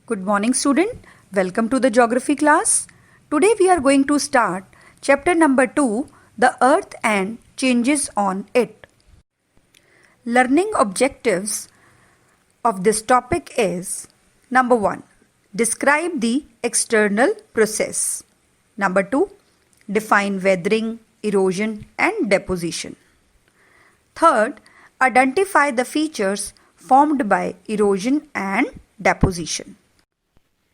Good morning, student. Welcome to the geography class. Today we are going to start chapter number 2, the earth and changes on it. Learning objectives of this topic is number 1, describe the external process. Number 2, define weathering, erosion and deposition. Third, identify the features formed by erosion and deposition.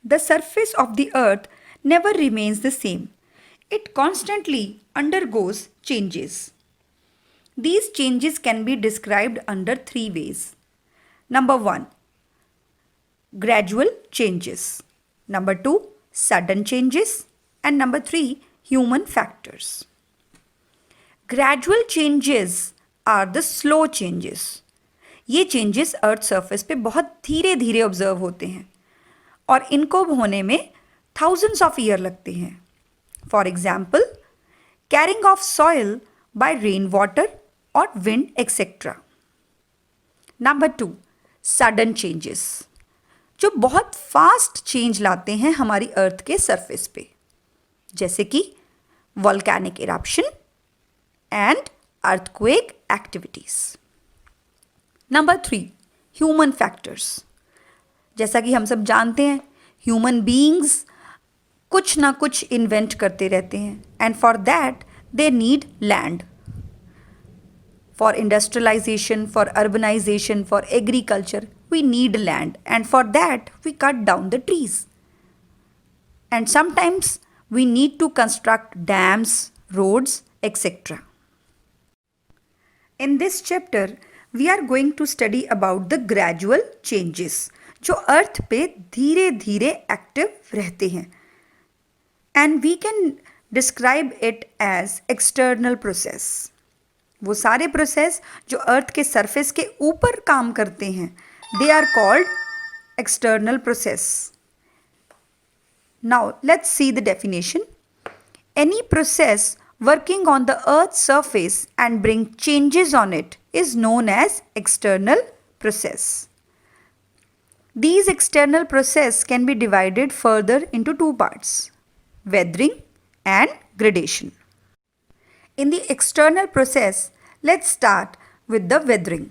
The surface of the earth never remains the same. It constantly undergoes changes. These changes can be described under 3 ways. Number 1, gradual changes. Number 2, sudden changes. And number 3, human factors. Gradual changes are the slow changes. ये changes earth surface पे बहुत धीरे धीरे observe होते हैं और इनको होने में थाउजेंड्स ऑफ ईयर लगते हैं. For example, carrying of soil by rain water और wind etcetera. Number 2, sudden changes, जो बहुत फास्ट चेंज लाते हैं हमारी अर्थ के सरफेस पे, जैसे कि volcanic eruption and earthquake activities. Number 3, human factors. जैसा कि हम सब जानते हैं, ह्यूमन बीइंग्स कुछ ना कुछ इन्वेंट करते रहते हैं and for that they need land. For industrialisation, for urbanisation, for agriculture we need land, and for that we cut down the trees. And sometimes we need to construct dams, roads, etc. In this chapter, we are going to study about the gradual changes, जो अर्थ पे धीरे धीरे active रहते हैं. And we can describe it as external process. वो सारे process जो अर्थ के सरफेस के ऊपर काम करते हैं, they are called external process. Now let's see the definition. Any process working on the earth's surface and bring changes on it is known as external process. These external process can be divided further into 2 parts, weathering and gradation. In the external process, let's start with the weathering.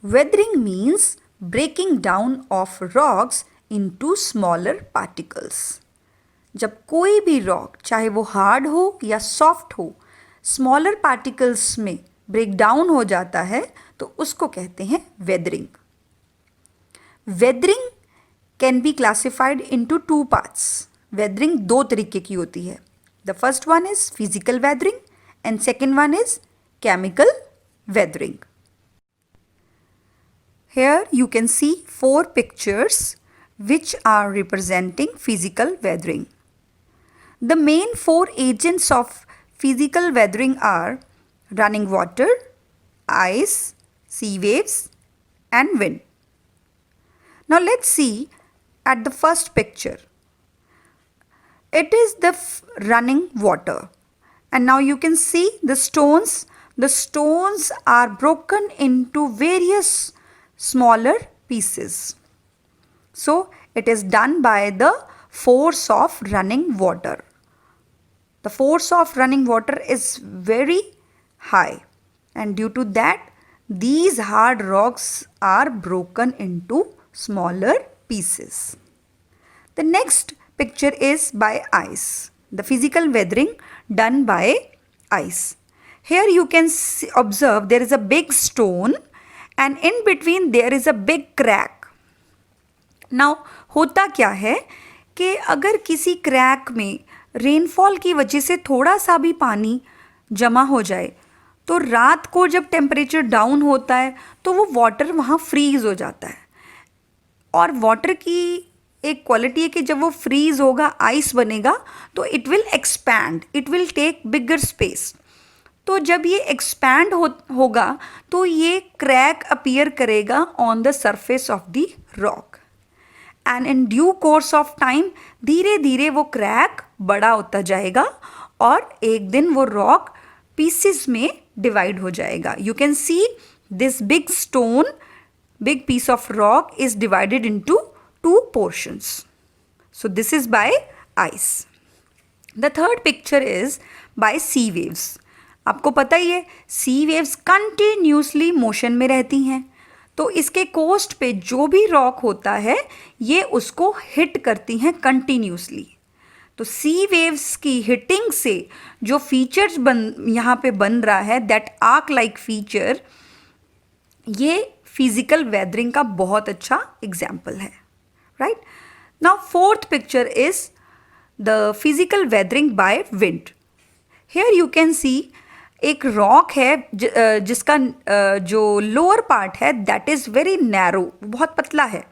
Weathering means breaking down of rocks into smaller particles. जब कोई भी rock, चाहे वो hard हो या soft हो, smaller particles में break down हो जाता है तो उसको कहते हैं weathering. Weathering can be classified into 2 parts. Weathering 2 तरीके की होती है. The first one is physical weathering and second one is chemical weathering. Here you can see 4 pictures which are representing physical weathering. The main 4 agents of physical weathering are running water, ice, sea waves and wind. Now let's see at the first picture. It is the running water, and now you can see the stones. The stones are broken into various smaller pieces. So it is done by the force of running water. The force of running water is very high, and due to that these hard rocks are broken into smaller pieces. The next picture is by ice. The physical weathering done by ice. Here you can observe there is a big stone and in between there is a big crack. Now होता क्या है कि अगर किसी crack में rainfall की वजह से थोड़ा सा भी पानी जमा हो जाए तो रात को जब टेम्परेचर डाउन होता है तो वो वाटर वहाँ फ्रीज़ हो जाता है. और वाटर की एक क्वालिटी है कि जब वो फ्रीज़ होगा, आइस बनेगा, तो it will expand, it will take bigger space. तो जब ये एक्सपैंड होगा तो ये क्रैक अपीयर करेगा on the surface of the rock, and in due course of time धीरे धीरे वो क्रैक बड़ा होता जाएगा और एक दिन वो रॉक पीसेस में डिवाइड हो जाएगा. You can see this big stone, big piece of rock is divided into two portions. So this is by ice. The third picture is by sea waves. आपको पता ही है सी वेव्स कंटिन्यूसली मोशन में रहती हैं, तो इसके कोस्ट पे जो भी रॉक होता है ये उसको हिट करती हैं कंटिन्यूसली. तो सी वेव्स की हिटिंग से जो फीचर्स यहाँ पे बन रहा है, दैट आर्क लाइक फीचर, ये फिजिकल वेदरिंग का बहुत अच्छा एग्जाम्पल है. Right now fourth picture is the physical weathering by wind. Here you can सी एक रॉक है जिसका जो लोअर पार्ट है दैट इज़ वेरी नैरो, बहुत पतला है,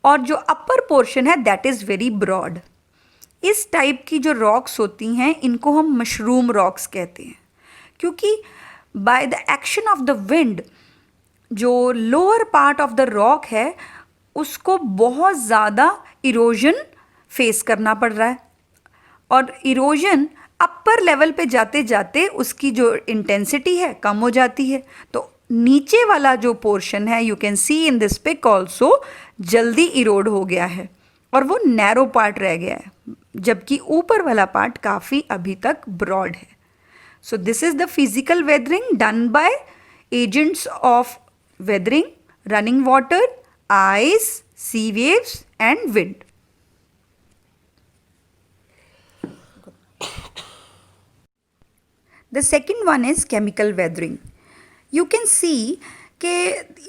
और जो अपर पोर्शन है दैट इज़ वेरी ब्रॉड. इस टाइप की जो रॉक्स होती हैं इनको हम मशरूम रॉक्स कहते हैं, क्योंकि by the action of the wind जो lower part of the rock है उसको बहुत ज़्यादा इरोजन फेस करना पड़ रहा है, और इरोजन अपर लेवल पे जाते जाते उसकी जो इंटेंसिटी है कम हो जाती है. तो नीचे वाला जो पोर्शन है, you can see in this pic also, जल्दी इरोड हो गया है और वो नैरो पार्ट रह गया है, जबकि ऊपर वाला पार्ट काफ़ी अभी तक ब्रॉड है. So this is the physical weathering done by agents of weathering, running water, ice, sea waves and wind. The second one is chemical weathering. You can see कि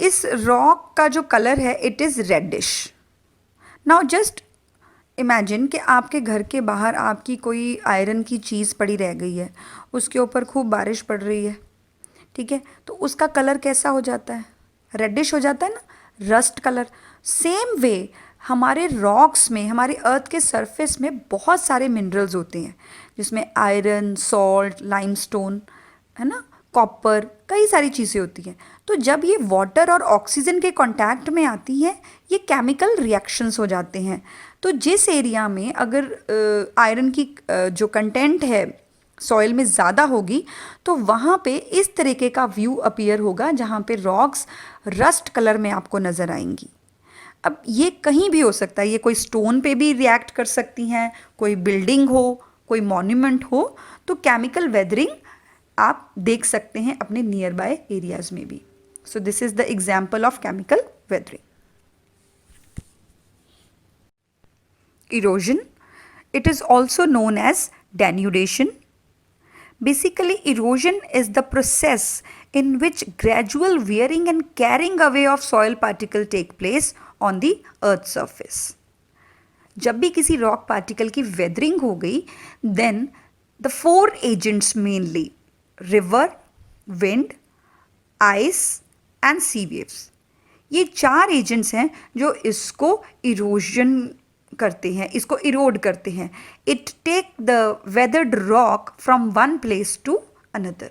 इस रॉक का जो कलर है it is reddish. Now just imagine कि आपके घर के बाहर आपकी कोई आयरन की चीज़ पड़ी रह गई है, उसके ऊपर खूब बारिश पड़ रही है, ठीक है, तो उसका कलर कैसा हो जाता है? रेडिश हो जाता है ना, रस्ट कलर. सेम वे हमारे रॉक्स में, हमारे अर्थ के सरफेस में बहुत सारे मिनरल्स होते हैं, जिसमें आयरन, सॉल्ट, लाइमस्टोन, है ना, कॉपर, कई सारी चीज़ें होती हैं. तो जब ये वाटर और ऑक्सीजन के कांटेक्ट में आती हैं ये केमिकल रिएक्शंस हो जाते हैं. तो जिस एरिया में अगर आयरन की जो कंटेंट है सॉइल में ज़्यादा होगी तो वहाँ पे इस तरीके का व्यू अपीयर होगा जहाँ पे रॉक्स रस्ट कलर में आपको नज़र आएंगी. अब ये कहीं भी हो सकता है, ये कोई स्टोन पे भी रिएक्ट कर सकती हैं, कोई बिल्डिंग हो, कोई मॉन्यूमेंट हो. तो केमिकल वेदरिंग आप देख सकते हैं अपने नियर बाय एरियाज़ में भी. सो this is the example of chemical weathering. Erosion. It is also known as denudation. Basically, erosion is the process in which gradual wearing and carrying away of soil particle take place on the earth's surface. जब भी किसी rock particle की weathering हो गई, then the four agents mainly, river, wind, ice and sea waves, ये चार agents हैं जो इसको इरोजन करते हैं, इसको इरोड करते हैं. It take the weathered rock from one place to another.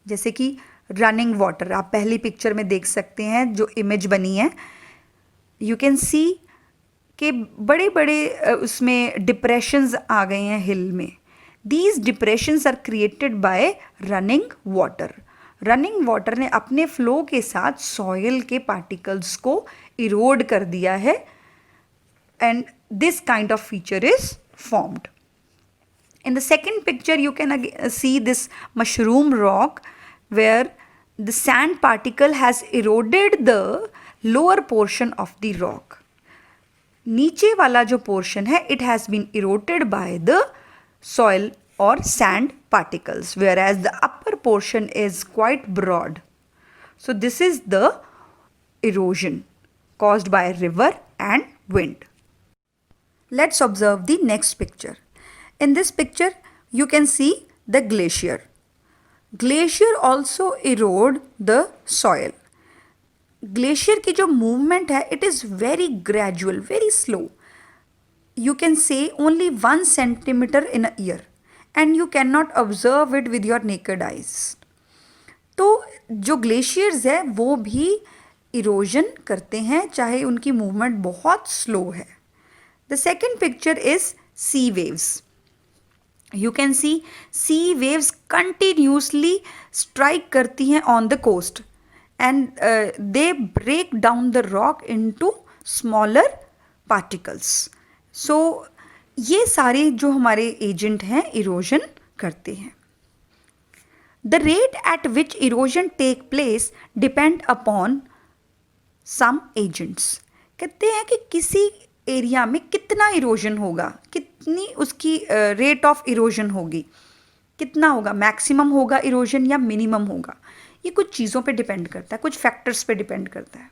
जैसे कि रनिंग वाटर आप पहली पिक्चर में देख सकते हैं जो इमेज बनी है. यू कैन सी कि बड़े बड़े उसमें डिप्रेशंस आ गए हैं हिल में. These depressions are created by running water. Running water ने अपने फ्लो के साथ सॉइल के पार्टिकल्स को इरोड कर दिया है, and this kind of feature is formed. In the second picture you can see this mushroom rock where the sand particle has eroded the lower portion of the rock. नीचे वाला जो portion है it has been eroded by the soil or sand particles, whereas the upper portion is quite broad. So this is the erosion caused by river and wind. Let's observe the next picture. In this picture, you can see the glacier. Glacier also erode the soil. Glacier की जो movement है, it is very gradual, very slow. You can say only 1 centimeter in a year, and you cannot observe it with your naked eyes. तो जो glaciers है वो भी erosion करते हैं, चाहे उनकी movement बहुत slow है. The second picture is sea waves. You can see sea waves continuously strike करती हैं on the coast and they break down the rock into smaller particles. So ये सारे जो हमारे एजेंट हैं इरोजन करते हैं. The rate at which erosion take place depend upon some agents. कहते हैं कि किसी एरिया में कितना इरोजन होगा, कितनी उसकी रेट ऑफ इरोजन होगी, कितना होगा, मैक्सिमम होगा इरोजन या मिनिमम होगा. ये कुछ चीज़ों पे डिपेंड करता है, कुछ फैक्टर्स पे डिपेंड करता है.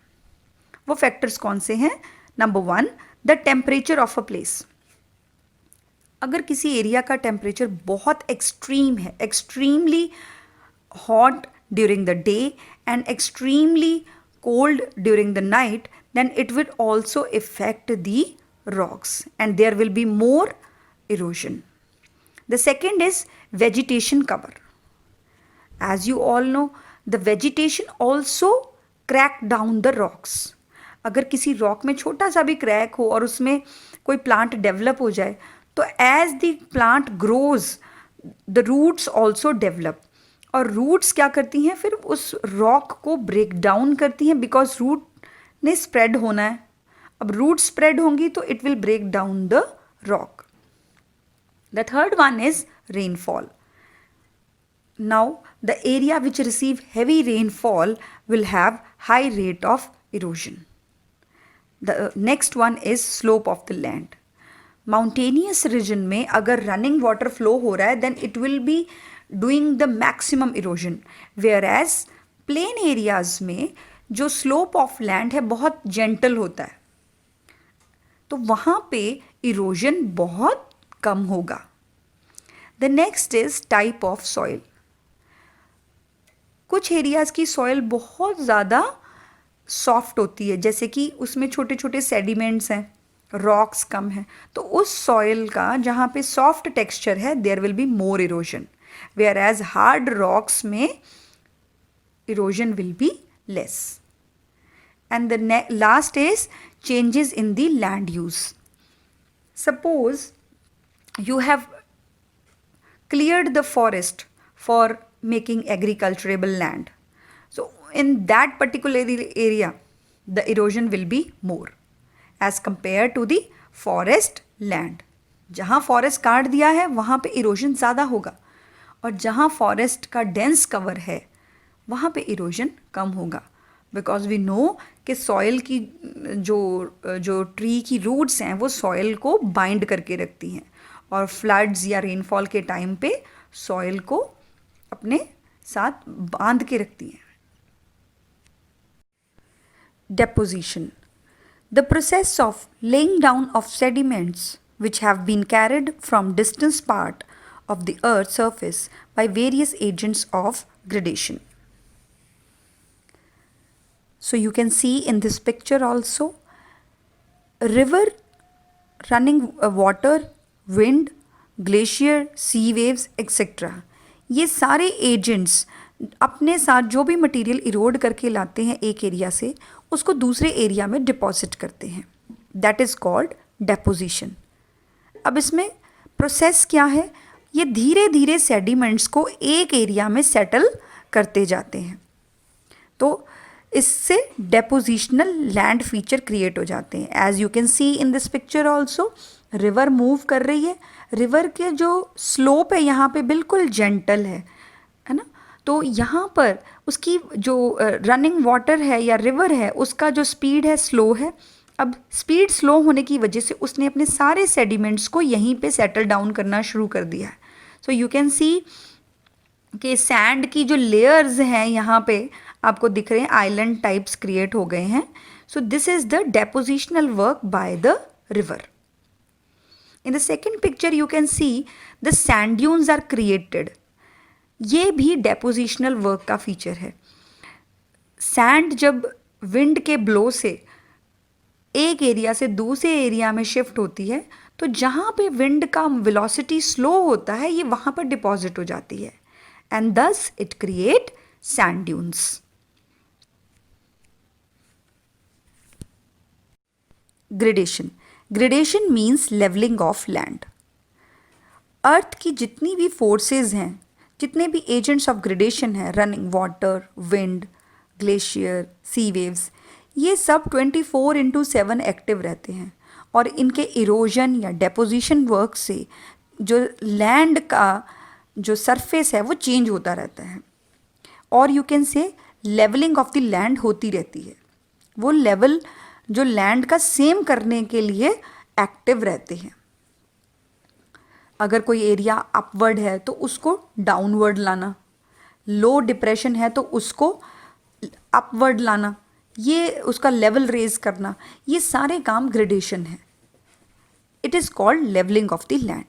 वो फैक्टर्स कौन से हैं? Number 1, the temperature of a place. अगर किसी एरिया का टेम्परेचर बहुत एक्सट्रीम है, extremely hot during the day and extremely cold during the night, then it will also affect the rocks and there will be more erosion. The second is vegetation cover. As you all know, the vegetation also crack down the rocks. अगर किसी rock में छोटा सा भी crack हो और उसमें कोई प्लांट डेवलप हो जाए तो as the plant grows the roots also develop. और रूट्स क्या करती हैं, फिर उस रॉक को ब्रेक डाउन करती हैं, बिकॉज रूट ने स्प्रेड होना है. अब रूट स्प्रेड होंगी तो it will break down the rock. The third one is rainfall. Now the area which receive heavy rainfall will have high rate of erosion. The next one is slope of the land. Mountainous region में अगर running water flow हो रहा है then it will be doing the maximum erosion, whereas plain areas में जो slope of land है बहुत gentle होता है तो वहाँ पे erosion बहुत कम होगा. The next is type of soil. कुछ areas की soil बहुत ज़्यादा soft होती है, जैसे कि उसमें छोटे छोटे sediments हैं, rocks कम हैं, तो उस soil का जहाँ पे soft texture है there will be more erosion. Whereas hard rocks में erosion will be less. And the last is changes in the land use. Suppose you have cleared the forest for making agriculturable land. So in that particular area, the erosion will be more as compared to the forest land. जहाँ forest काट दिया है वहाँ पे erosion ज़्यादा होगा और जहाँ फॉरेस्ट का डेंस कवर है वहाँ पे इरोजन कम होगा. बिकॉज वी नो कि सॉइल की जो ट्री की रूट्स हैं वो सॉइल को बाइंड करके रखती हैं और फ्लड्स या रेनफॉल के टाइम पे सॉइल को अपने साथ बांध के रखती हैं. Deposition. The process of laying down of sediments which have been carried from distant part of the earth's surface by various agents of gradation. So you can see in this picture also river, running water, wind, glacier, sea waves etc. ये सारे agents अपने साथ जो भी material Erode करके लाते हैं एक area से उसको दूसरे एरिया में डिपॉजिट करते हैं. That is called deposition. अब इसमें प्रोसेस क्या है, ये धीरे धीरे सेडिमेंट्स को एक एरिया में सेटल करते जाते हैं तो इससे डेपोजिशनल लैंड फीचर क्रिएट हो जाते हैं. As you can see in this picture also river move कर रही है. रिवर के जो स्लोप है यहाँ पे बिल्कुल जेंटल है ना, तो यहाँ पर उसकी जो रनिंग वाटर है या रिवर है उसका जो स्पीड है स्लो है. अब स्पीड स्लो होने की वजह से उसने अपने सारे सेडिमेंट्स को यहीं पे सेटल डाउन करना शुरू कर दिया है. सो यू कैन सी कि सैंड की जो लेयर्स हैं यहाँ पे आपको दिख रहे हैं, आइलैंड टाइप्स क्रिएट हो गए हैं. So this is the depositional work by the river. In the second picture you can see the sand dunes are created. ये भी डेपोजिशनल वर्क का फीचर है. सैंड जब विंड के ब्लो से एक एरिया से दूसरे एरिया में शिफ्ट होती है तो जहाँ पे विंड का वेलोसिटी स्लो होता है ये वहाँ पर डिपॉजिट हो जाती है and thus it create sand dunes. Gradation. Gradation means levelling of land. Earth की जितनी भी फोर्सेस हैं, जितने भी एजेंट्स ऑफ ग्रेडेशन हैं, running water, wind, glacier, sea waves, ये सब 24/7 एक्टिव रहते हैं और इनके इरोजन या डेपोजिशन वर्क से जो लैंड का जो सरफेस है वो चेंज होता रहता है, और you can say levelling of the land होती रहती है। वो लेवल जो लैंड का सेम करने के लिए एक्टिव रहते हैं। अगर कोई एरिया अपवर्ड है तो उसको डाउनवर्ड लाना, लो डिप्रेशन है तो उसको अपवर्ड लाना, ये उसका लेवल रेज करना, ये सारे काम ग्रेडेशन है। It is called levelling of the land.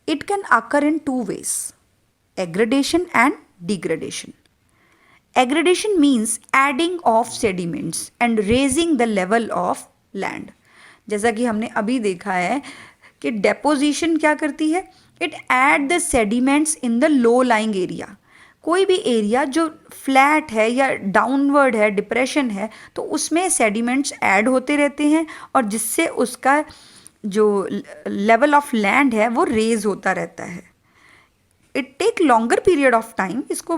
It can occur in two ways, aggradation and degradation. Aggradation means adding of sediments and raising the level of land. जैसा कि हमने अभी देखा है कि deposition क्या करती है, it add the sediments in the low lying area. कोई भी एरिया जो फ्लैट है या डाउनवर्ड है, डिप्रेशन है, तो उसमें सेडिमेंट्स ऐड होते रहते हैं और जिससे उसका जो लेवल ऑफ लैंड है वो रेज होता रहता है। It take longer period of time, इसको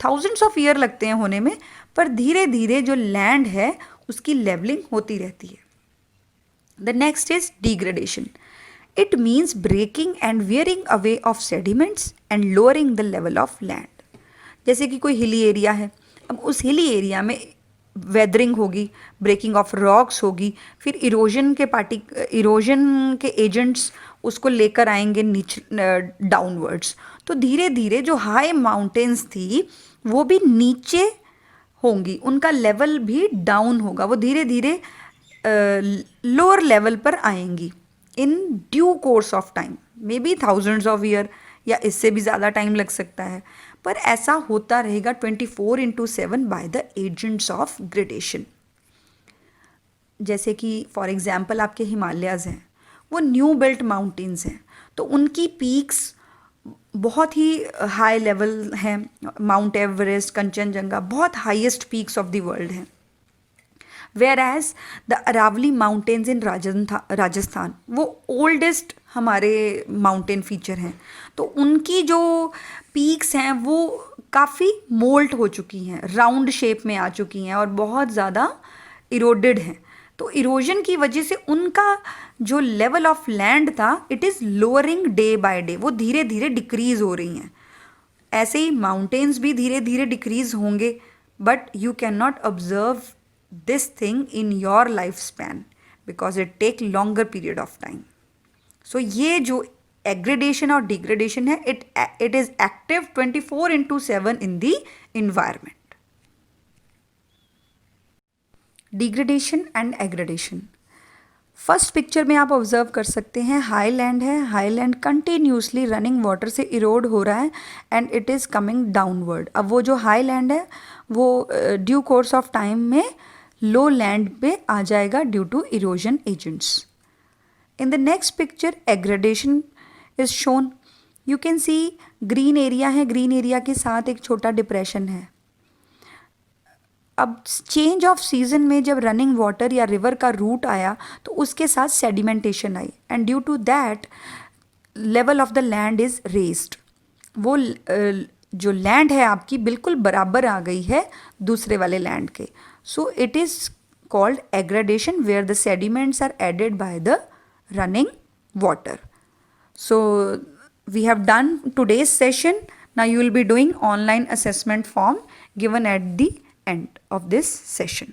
थाउजेंड्स ऑफ ईयर लगते हैं होने में, पर धीरे धीरे जो लैंड है उसकी लेवलिंग होती रहती है। The next is degradation. It means breaking and wearing away of sediments and lowering the level of land. जैसे कि कोई हिली एरिया है, अब उस हिली एरिया में वेदरिंग होगी, ब्रेकिंग ऑफ रॉक्स होगी, फिर इरोजन के एजेंट्स उसको लेकर आएंगे नीचे डाउनवर्ड्स, तो धीरे धीरे जो हाई माउंटेन्स थी वो भी नीचे होंगी, उनका लेवल भी डाउन होगा, वो धीरे धीरे लोअर लेवल पर आएंगी इन due course of time, may be thousands of year या इससे भी ज़्यादा टाइम लग सकता है, पर ऐसा होता रहेगा 24/7 by the agents of gradation. जैसे कि फॉर एग्जांपल आपके हिमालयाज़ हैं, वो न्यू बेल्ट माउंटेन्स हैं, तो उनकी पीक्स बहुत ही हाई लेवल हैं। माउंट एवरेस्ट, कंचनजंगा बहुत highest peaks of the world हैं। Whereas the Aravalli mountains in Rajasthan वो ओल्डेस्ट हमारे माउंटेन फीचर हैं, तो उनकी जो पीक्स हैं वो काफ़ी मोल्ट हो चुकी हैं, राउंड शेप में आ चुकी हैं और बहुत ज़्यादा इरोडेड हैं। तो इरोजन की वजह से उनका जो लेवल ऑफ लैंड था it is lowering day by day, वो धीरे धीरे डिक्रीज़ हो रही हैं। ऐसे ही माउंटेन्स भी धीरे धीरे डिक्रीज़ होंगे, but you can not observe this thing in your life span because it take longer period of time. So ये जो एग्रेडेशन और डिग्रेडेशन है, it is active 24/7 in the environment. Degradation and aggradation. First picture में आप observe कर सकते हैं high land है, high land continuously running water से इरोड हो रहा है and it is coming downward. अब वो जो हाई लैंड है वो ड्यू कोर्स ऑफ टाइम में लो लैंड पे आ जाएगा due to erosion agents. In the next picture aggradation is shown. You can see green area है, ग्रीन एरिया के साथ एक छोटा डिप्रेशन है। अब चेंज ऑफ सीजन में जब रनिंग वाटर या रिवर का रूट आया तो उसके साथ सेडिमेंटेशन आई and due to that level of the land is raised. वो जो लैंड है आपकी बिल्कुल बराबर आ गई है दूसरे वाले लैंड के। So it is called aggradation where the sediments are added by the running water. So we have done today's session. Now you will be doing online assessment form given at the end of this session.